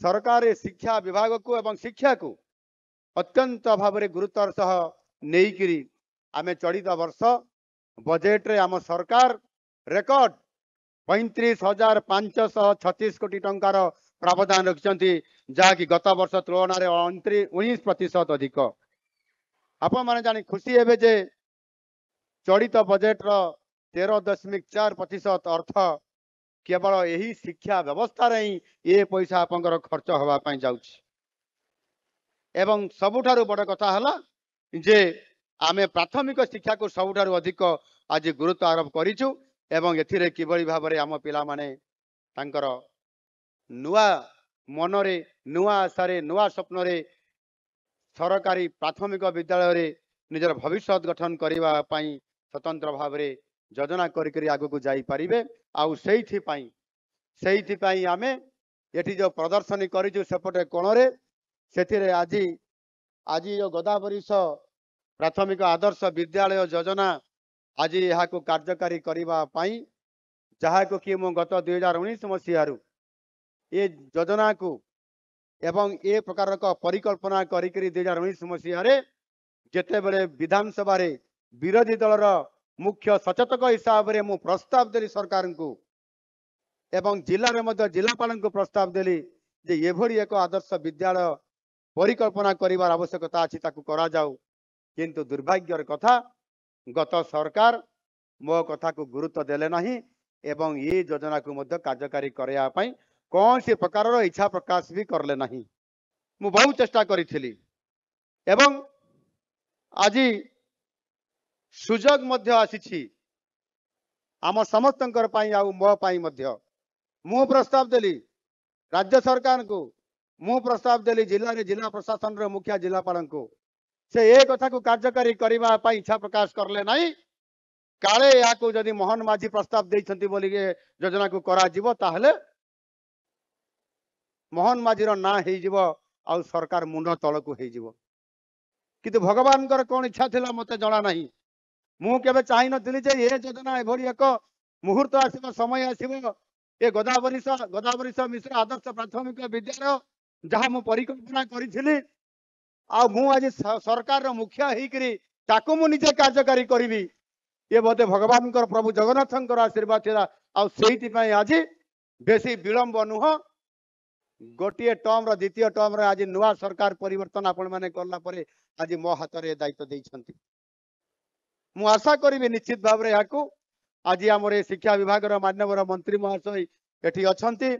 सरकार शिक्षा विभाग को एवं शिक्षा को अत्यंत भाव में गुरुत्वर सह नहीं आम चलित वर्ष बजेट रे आम सरकार रेकर्ड 35,536 कोटी टंकार प्रावधान रखिंट जहाँकि गत वर्ष तुलन में 19% अधिक। आपण मैंने जानी खुशी हे जे चलित बजेट रो 13.4% अर्थ केवल यही शिक्षा व्यवस्था रे ही ये पैसा आपंकर खर्च होगापाई जाउछि। एवं सबुठारु बड़ कथा हला जे आमे प्राथमिक शिक्षा को सबुठारु अधिक आज गुरुत्व आरोप करिछु एवं एथिरे किबळी भाबरे आम पिला माने तांकर नुआ मनरे नुआ आशारे नुआ स्वप्नरे सरकारी प्राथमिक विद्यालय रे निजर भविष्य गठन करबा पई स्वतंत्र भाव रे योजना करी आगु को जाई परिबे। आउ सेहिथि पई आमे एठी जो प्रदर्शनी करिछु सेपटे कोणरे सेथिरे आज जो गोदावरीश प्राथमिक आदर्श विद्यालय योजना आज यहाँ को कार्यकारी करने जहाँ को कि गत 2019 मसीह ये योजना को एवं ए प्रकार परिकल्पना करी 2019 मसीह जिते बड़े विधानसभा रे विरोधी दलर मुख्य सचेतक हिसाब से मु प्रस्ताव देली सरकार को एवं जिले में जिलापाल को प्रस्ताव देली जे एभली एक आदर्श विद्यालय परिकल्पना करिवार आवश्यकता अछि ताकू करा जाऊ। किंतु दुर्भाग्यर कथा गत सरकार मो कथा को गुरुत्व देले नहीं एवं ये योजना को मध्य कार्यकारी करया पई कौन सी प्रकार इच्छा प्रकाश भी करले नहीं। मु बहुत चेष्टा करी एवं आज सुजोग मध्य आसी आम समस्तंकर पई आउ मो पई मध्य मु प्रस्ताव देली राज्य सरकार को मु प्रस्ताव देली जिला रे जिला प्रशासन रे मुखिया जिलापाल को से ए कथा को कार्यकारी करबा पई इच्छा प्रकाश करले नहीं। काले या को जदि मोहन माझी प्रस्ताव देइछंती बोली के योजना को करा जीवो ताहले मोहन माझी रो ना हेइ जीवो आ सरकार मुंड तळ को हेइ जीवो। किंतु भगवान कर कोन इच्छा थिला मते जणा नहीं। मु केबे चाहि नथिली जे ए योजना एभरी एक मुहूर्त आसीबो समय आसीबो ए गोदावरी मिश्र आदर्श प्राथमिक विद्यालय जहाँ मु परिकल्पना करी आज सरकार मुखिया होकर मु निजे कार्यकारी करी ये बोधे भगवान प्रभु जगन्नाथ आशीर्वाद थिला। आज बेसी विलंब नुह गोटे टर्म द्वितीय टर्म आज नुआ सरकार परिवर्तन आपण माने करला परे आज मो हाथ में दायित्व देइछंती। मु आशा करी निश्चित भाव में यहाँ आज आम शिक्षा विभाग माननीय मंत्री महाशय एठी अछंती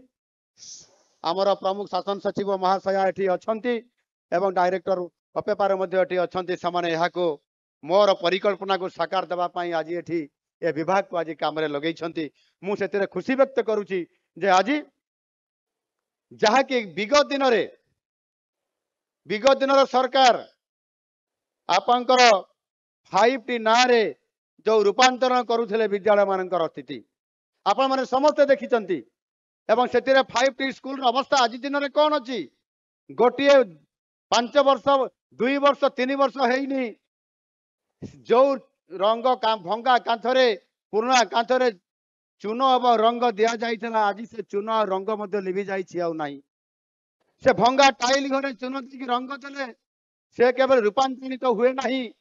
आमर प्रमुख शासन सचिव महाशय एठी अछंती एवं डायरेक्टर अपेपार मध्य एठी अछंती समान यहाँ को मोर परिकल्पना को साकार देबा पई आज एठी ए विभाग को आज काम रे लगै छंती। मु सेते खुशी व्यक्त करूची जे आज जहाँ कि विगत दिन सरकार आपंकर 5T ना रे जो रूपांतरण करुले विद्यालय मानकर स्थिति आपण माने समस्त देखिचंती एवं से 5T स्कूल अवस्था आज दिन में कौन अच्छी गोटे 5 वर्ष 2 वर्ष 3 वर्ष है जो रंग भंगा कांथरे पुराना कांथरे चून एवं रंग दि जाइछला आज से चून रंग लिभि जाई से भंगा टाइल घरे चून दी रंग देले से केवल रूपांतरित तो हुए नहीं।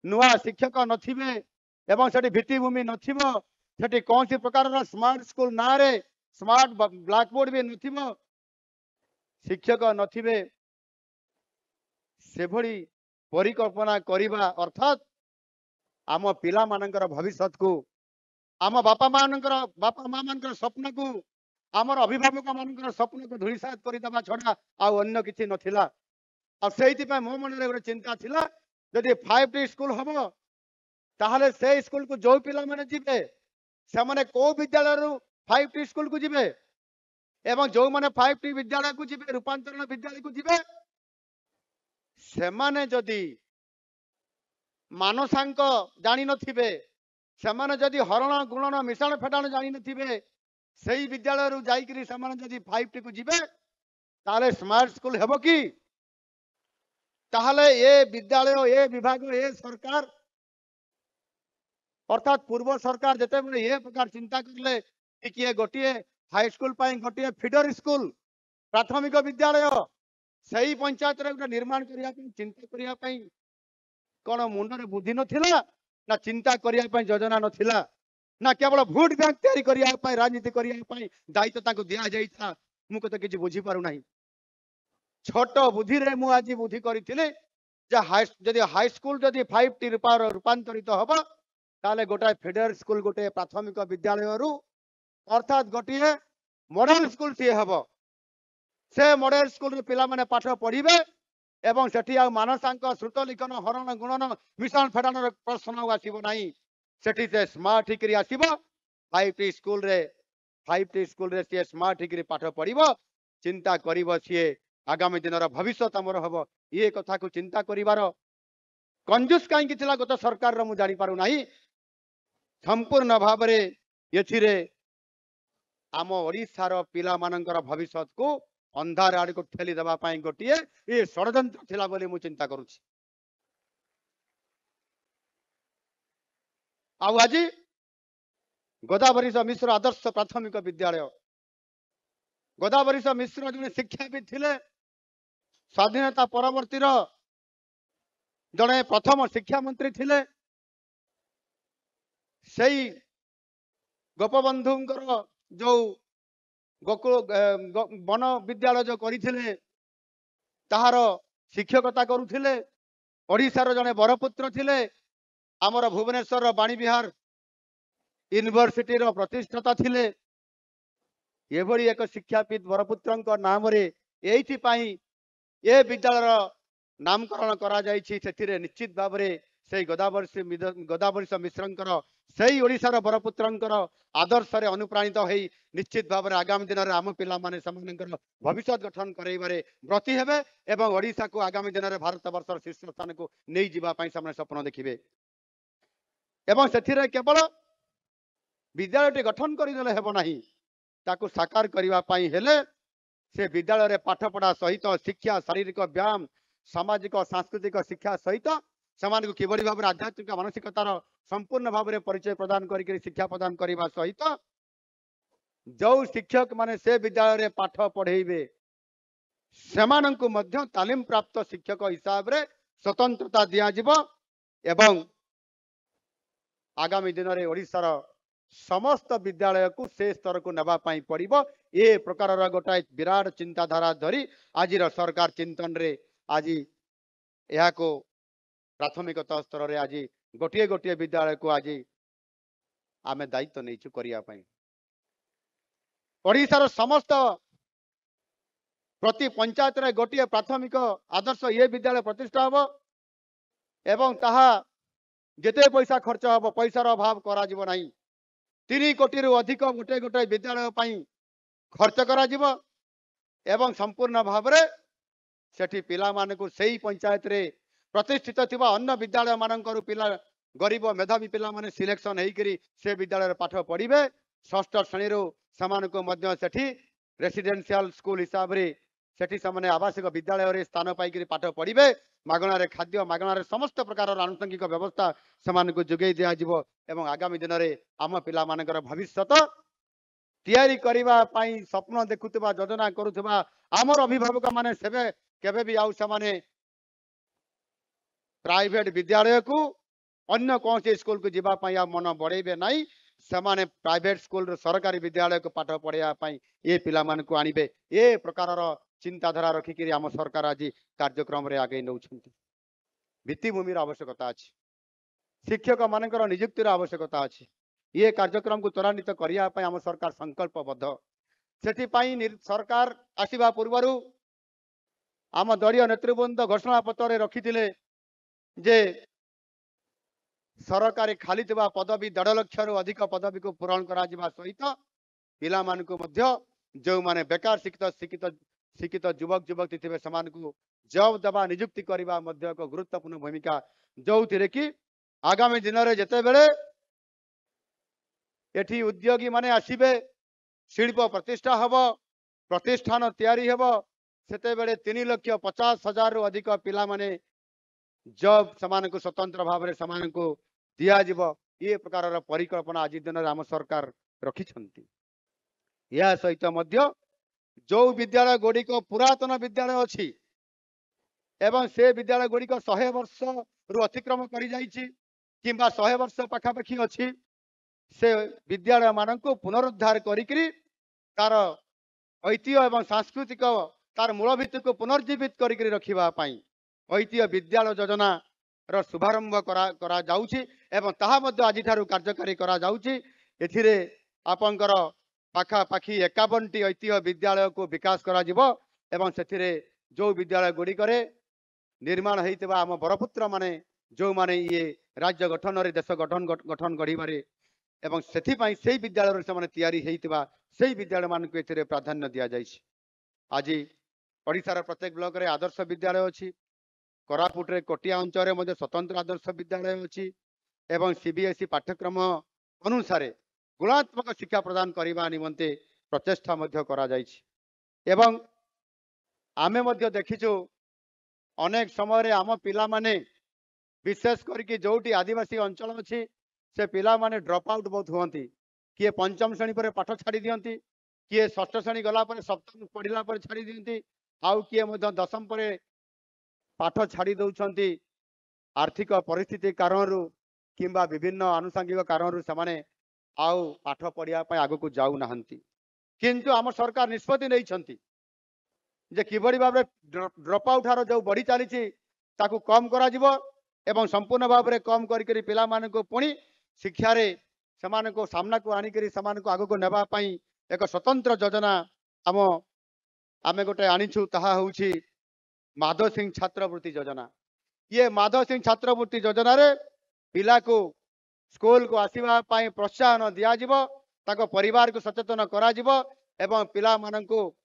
नुआ शिक्षक नथिबे एवं सेठी भित्तिभूमि नथिबो सेठी कौन सी प्रकार स्मार्ट स्कूल ना रे स्मार्ट ब्लैकबोर्ड भी नथिबो शिक्षक नथिबे से भली परिकल्पना करिबा अर्थात आम पिला मानकर भविष्य को आम बापा माँ मानकर स्वप्न को आमर अभिभावक मानकर स्वप्न को धूलिसात करदेवा छड़ा आन्न कि नाला आ मो मन में गोटे चिंता थिला जदि 5T स्कूल हम ताहले से स्कूल को जो पिला माने जिबे से माने को विद्यालय 5T स्कूल को जिबे एवं जो माने 5T विद्यालय को जिबे रूपांतरण विद्यालय को जिबे से माने जदि मानसांक जानी नथिबे से माने जदि हरण गुणन मिश्रण फेटाण जानी नथिबे सही विद्यालय रु जाइकरी से माने जदि 5T को जिबे ताहले स्मार्ट स्कूल हेबो कि ताहले ये विद्यालय ये विभाग ये सरकार अर्थात पूर्व सरकार जिते बड़े ये प्रकार चिंता करले कि गोटे हाई स्कूल गोटे फीडर स्कूल प्राथमिक विद्यालय सही पंचायत रे गोटे निर्माण करिया पई चिंता करिया पई कोन मुंडरे बुद्धि नथिला ना चिंता करिया पई योजना नथिला ना केवल भोट बैंक तैयारी करिया पई राजनीति करिया पई दायित्व ताको दिया जाइता मु को तो किछि बुझी पारु नाही छोट बुद्धि रे मु आज बुद्धि करिथिले जे जदि हाई स्कूल जदि 5 टी रूपांतरित हबो ताले गोटाए फेडरल स्कूल गोटे प्राथमिक विद्यालय रु अर्थात गोटे मॉडल स्कूल सी हबो से मॉडल स्कूल रे पिला माने पाठ पढ़िबे एवं सेठी आ मानसांक श्रुत लिखन हरण गुणन मिश्रण फेडान प्रश्न आसीबो नाही सेठी से स्मार्ट हिकरी आसीबो 5 स्कूल रे से स्मार्ट हिकरी पाठ पढ़िबो चिंता करिबो सी आगामी दिन भविष्य आमर हम ये कथा को चिंता करिवार कंजूस कहीं गत सरकार मु जानी पारु नाही संपूर्ण भाव ये आम ओडिशार पिला मानकर भविष्य को अंधार आड़ को ठेली देवा गोटे ये षड्यंत्र थिला बोली मु चिंता करुछि आज गोदावरी मिश्र आदर्श प्राथमिक विद्यालय गोदावरी मिश्र जने शिक्षाविद थिले स्वाधीनता परवर्ती जड़े प्रथम शिक्षा मंत्री थिले सही गोपबंधुंकर जो गोकुल वन विद्यालय जो करथिले ताहार शिक्षकता करुथिले ओडिशार जड़े बरपुत्र थिले आमर भुवनेश्वर बाणी विहार यूनिवर्सिटी रो प्रतिष्ठाता थिले एभली एक शिक्षाविद बरपुत्र नाम ये विद्यालय नामकरण करा जाइछि निश्चित भाव से गोदावरी मिश्रंकर सही ओडिशार बरपुत्रंकर आदर्श रे अनुप्राणित होई निश्चित भाव आगामी दिन में आम पिला माने समानकर भविष्य गठन करैबारे व्रती हेबे एवं ओडिशा को आगामी दिन में भारत वर्षर शीर्ष स्थान को नहीं जीवा पई सामने स्वप्न देखिबे एवं सेथिरे केवल विद्यालय गठन करदेले हेबो नाही ताकू साकार करबा पई हेले से विद्यालय रे पाठ पढ़ा सहित शिक्षा शारीरिक व्यायाम सामाजिक सांस्कृतिक शिक्षा सहित को किभली भाव आध्यात्मिक मानसिकतार संपूर्ण भाव में परिचय प्रदान करके शिक्षा प्रदान करने सहित जो शिक्षक माने से विद्यालय रे पाठ पढ़ेबे सेमानंकु मध्य तालीम प्राप्त शिक्षक हिसाब रे स्वतंत्रता दिया जिवो एवं आगामी दिन में ओडिशार समस्त विद्यालय को से स्तर को नवा पाई पड़िबो ए प्रकार गोटाए विराट चिंताधारा धरी आज सरकार चिंतन रे आज यह को प्राथमिक स्तर रे आज गोटे गोटे विद्यालय को आज आमे दायित्व नहीं करिया पई ओडिशार समस्त प्रति पंचायत रे गोटे प्राथमिक आदर्श ये विद्यालय प्रतिष्ठा हबो एवं ताहा जेते पैसा खर्च हबो पैसार अभाव करा जिवो नाही 3 कोटी रु अधिक गोटे गोटे विद्यालय पई खर्च करा जिवो एवं संपूर्ण भाव रे सेठी पिला माने को सही पंचायत रे प्रतिष्ठित थिबा अन्य विद्यालय मानकर पिला गरीब मेधावी पिला माने सिलेक्शन हेई करी से विद्यालय पाठ पढ़िबे षष्ठ श्रेणी रो समान को मध्य सेठी रेसिडेंशियल स्कूल हिसाब रे सेठी सामने आवासिक विद्यालय रे स्थान पाई करी पाठ पढ़िबे मागणा रे खाद्य मागणा रे समस्त प्रकार आनुषंगिक व्यवस्था समान को जोगै दिया जिवो एवं आगामी दिन रे आम पिला मानकर भविष्यत तैयारी करबा पाई स्वप्न देखुतबा योजना करुतबा आमर अभिभावक माने सेबे केबे भी आउ समाने प्राइवेट विद्यालय को अन्य कौन से स्कूल को जीवा पाई मन बढ़ेबे नहीं समाने प्राइवेट स्कूल सरकारी विद्यालय को पाठ पढ़ाया पाई ये पिला मान को आनिबे ए प्रकार चिंताधारा रखिक आम सरकार आज कार्यक्रम रे आगे नौछंती भित्तिभूमि आवश्यकता अच्छी शिक्षक मानकर नियुक्तिर आवश्यकता अच्छी ये कार्यक्रम को त्वरान्वित करने आम सरकार संकल्पबद्ध से सरकार आसवा पूर्व आम दलीय नेतृवृंद घोषणा पत्र रखी जे सरकारी खाली पदवी 1.5 लाख रु अधिक पदवी को पूरण करा सहित पिला मानकु मध्य जो माने बेकार शिक्षित युवक युवती थे समान को जॉब दबा नियुक्ति करबा मध्य एक गुरुत्वपूर्ण भूमिका जो थे कि आगामी दिन में जिते बेले एठी उद्योगी माने आसीबे शिल्प प्रतिष्ठा हब प्रतिष्ठान तैयारी हब सेते बेले 3,50,000 रु अधिक पिला माने जॉब समान को स्वतंत्र भाव में समान को दिया जिवो ये प्रकार परिकल्पना आज दिन आम सरकार रखिछंती या सहित मध्य जो विद्यालय गुड़िक पुरातन विद्यालय अच्छी एवं से विद्यालय गुड़िक 100 वर्ष रु अतिक्रम कर 100 वर्ष पाखापाखि अच्छी से विद्यालय मान पुनरुद्धार करी तार ऐतिह्य एवं सांस्कृतिक तार मूल भित्ति को पुनर्जीवित करी रखापी ऐतिह्य विद्यालय योजना र शुभारंभ करा जाउछि एवं ताहा मध्य आज कार्यकारी करा जाउछि। एथिरे आपनकर पाखापाखि 51टी ऐतिह्य विद्यालय को विकास करा जिवो एवं सेथिरे जो विद्यालय गुड़िकरे निर्माण होइतिबा आम बरपुत्र माने जो माने ये राज्य गठन रे देश गठन गढ़िबारे एवं सेथिपाई सेही विद्यालय से माने तैयारी होइतिबा सेही विद्यालय मान को एथिरे प्राधान्य दिया जाइछि। आज ओडिशार प्रत्येक ब्लॉक रे आदर्श विद्यालय अछि, कोरापुट रे कोटिया अंचल रे स्वतंत्र आदर्श विद्यालय अछि एवं सीबीएसई पाठ्यक्रम अनुसार गुणात्मक शिक्षा प्रदान करने निमंते प्रचेष्टा मध्य करा जाइछि। एवं आमे मध्य देखिछु अनेक समय रे आम पिला माने विशेष करके जोटी आदिवासी अंचल अच्छी से पिला माने ड्रॉप आउट बहुत हुअंती, किए पंचम श्रेणी पर पाठ छाड़ी दियंती, किए षष्ठ श्रेणी गला पर सप्तम पढ़िला पर छाड़ी दियंती, आउ किए मध्य दशम पर पाठ छाड़ी दउछंती आर्थिक परिस्थिति कारणरू किंबा विभिन्न आनुषंगिक कारणरू से आउ पाठ पढ़िया आग को जाऊ नाहंती। किंतु आम सरकार निष्पत्ति नहीं जे किभली भाव ड्रॉप आउट हार जो बढ़ी चली ताकू कम करा जिवो एवं संपूर्ण भाव में कम करी पिला माने को पुणी शिक्षा रे समान को सामना को आनिकरी समान को आग को नेबा पई एक स्वतंत्र योजना आम आमे गोटे आनिछु ताहा होउछि माधव सिंह छात्रवृत्ति योजना। ये माधव सिंह छात्रवृत्ति योजना रे पिला को स्कूल को आसीबा पई प्रोत्साहन दिया जिवो, ताको परिवार को सचेतन करा जिवो एवं पिला मानन को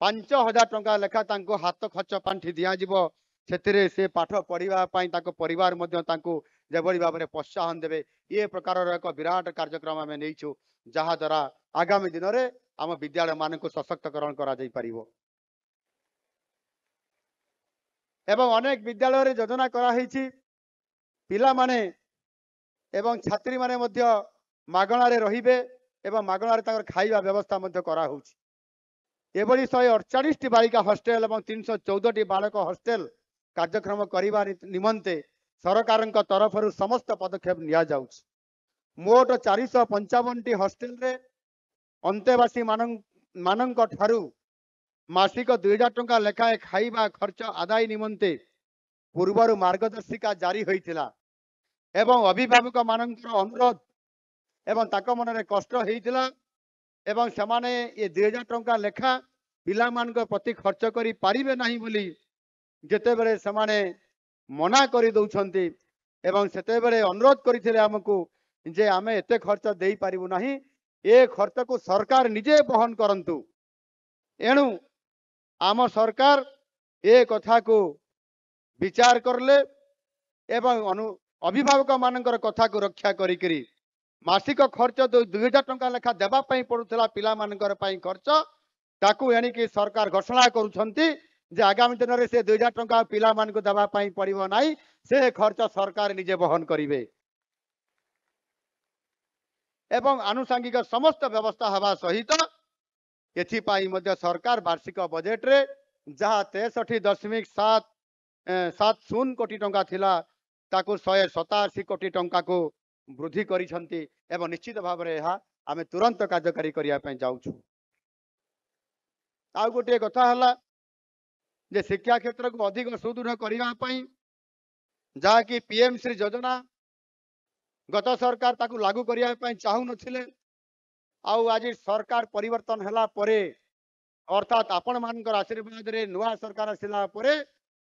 5000 टंका लेखा तांको हाथ खर्च पांठी दिया जिवो। सेतिरे से पाठ पढ़िबा पई ताको परिवार मध्य तांको जेबड़ी भाबरे प्रोत्साहन देबे ये प्रकार एक विराट कार्यक्रम आमे नेइछु, जहा द्वारा आगामी दिन रे आम विद्यालय मान को सशक्तकरण करा जाई परिबो। एवं अनेक विद्यालय रे योजना करा हिची पिला माने एवं छात्री माने मध्य मागणा रे रहिबे एवं मागणा रे ताकर खाइबा व्यवस्था मध्य करा होउची। एभली 148 बालिका हॉस्टेल एवं 314 बालक हॉस्टेल कार्यक्रम करिबा निमंते सरकार तरफ समस्त पदक्षेप निया जाउछ। मोट 455 हॉस्टेल रे अंतेवासी मानक ठारू मासिक 2000 टंका लेखाए खाइबा खर्च आदाय निमंते पूर्वर मार्गदर्शिका जारी होइतिला एवं अभिभावक मानकर अनुरोध एवं ताक मन कष्ट होइतिला एवं समाने ये 2000 टंका लेखा पिला मान प्रति खर्च करी पारिबे नहीं बोली जेते बेले समाने मना करी दउछंती एवं सेते बेले अनुरोध करिथिले हमकु जे आमे एते खर्च देई पारिबु नाही, ए खर्च को सरकार निजे बहन करंतु। एणु आम सरकार ए कथा को विचार करले एवं अभिभावक मानकर कथा को रक्षा करी मासिक खर्च 2000 टंका लेखा देबा पई पड़ुथला पिला मानकर पई खर्च ताकू एणिकी सरकार घोषणा करुछंती जे आगामी दिन में से 2000 टंका पिला मान को देबा पई पड़िबो नाही, से खर्च सरकार निजे बहन करिवे एवं आनुषंगिक समस्त व्यवस्था हवा सहित एथिपाई मध्य सरकार वार्षिक बजेट रे जहाँ 63.70 कोटी टंका थिला ताकू 187 कोटी टंका को वृद्धि करिसंती एवं निश्चित भाव में यह आमे तुरंत कार्यकारी करिया पई जाउछु। आ गोटे कथा हला जे शिक्षा क्षेत्र को अधिक सुदृढ़ करिया पई जहा कि पीएम श्री योजना गत सरकार ताकू लागू करिया पई चाहू नथिले, आउ आज सरकार परिवर्तन हला परे अर्थात आपण मानकर आशीर्वाद रे नुआ सरकार आसिला परे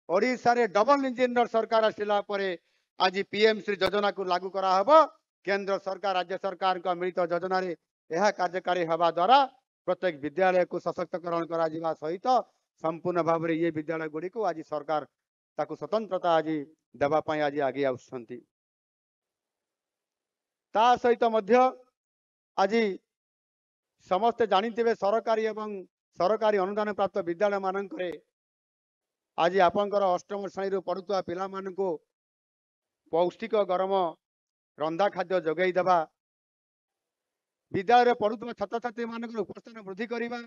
ओडिसा रे डबल इंजिन सरकार आसिला परे आज पीएम श्री योजना को लागू करा हबो। केंद्र सरकार राज्य सरकार का मिलित योजना रे यह कार्यकारी हवा द्वारा प्रत्येक विद्यालय को सशक्तकरण करा जिवा सहित संपूर्ण भाव में ये विद्यालय गुड़ी को आज सरकार ताकू स्वतंत्रता आज देवा पई आज आगे आउछंती। ता सहित मध्य आज समस्ते जानिथिबे सरकारी एवं सरकारी अनुदान प्राप्त विद्यालय मानकरे आज आपनकर अष्टम श्रेणी पढ़ुवा पिला मानको पौष्टिक गरम रंधा खाद्य जोगाई देवा, विद्यालय पढ़ुवा छात्र छात्री मानकर उपस्थान वृद्धि करवा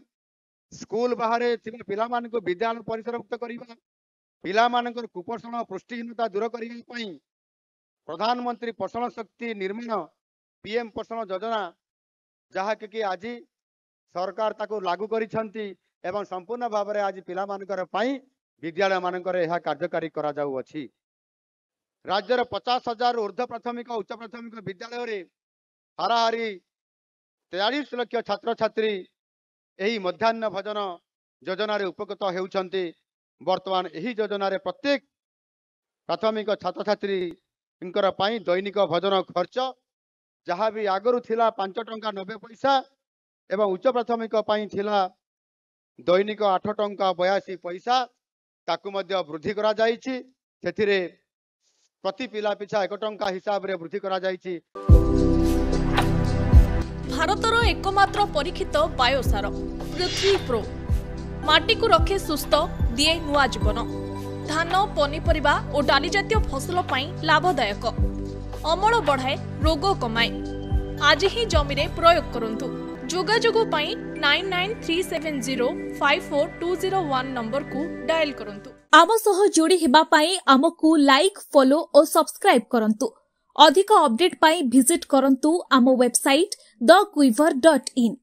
स्कूल बाहर थिबा पिला मानकु विद्यालय परिसरभुक्त करिबा पिला मानकर कुपोषण पुष्टिहीनता दूर करिबा पई प्रधानमंत्री पोषण शक्ति निर्माण पीएम पोषण योजना जहा कि आज सरकार ताको लागू करिसंती एवं संपूर्ण भाव में आज पिला मानकर पई विद्यालय मानकर यह कार्यकारी करा जाउ अछि। राज्यर 50,000 ऊर्ध्व प्राथमिक उच्च प्राथमिक विद्यालय रे हाराहारी 43 लाख छात्र छात्री यही मध्याह्न भोजन योजना रे उपकृत हेउछंती। वर्तमान यही योजना रे प्रत्येक प्राथमिक छात्र छात्री इंकर पाई दैनिक भोजन खर्च जहाँ भी आगरू थिला 5 टंका 90 पैसा एवं उच्च प्राथमिक पाई थिला दैनिक 8 टंका 82 पैसा ताकू मध्य वृद्धि करा जाइछि। सेथिरे प्रति पिला पिछा 1 टंका हिसाब रे वृद्धि करा जाइछि। भारतर एकमात्र परीक्षित बायोसार पृथ्वी प्रो माटी को रखे सुस्थ दिए नुआ जीवन। धान पनीपरिबा और डाली जातीय फसल पाई लाभदायक अमल बढ़ाए रोग कमाए। आज ही जमीरे प्रयोग करंतु। जोगाजोग पाई 9937054201 नंबर को डायल करंतु। आम सह जोड़ी हेबा पाई आमको लाइक फॉलो और सब्सक्राइब करंतु। अधिक अपडेट पाई विजिट करंतु आम वेबसाइट thequiver.in।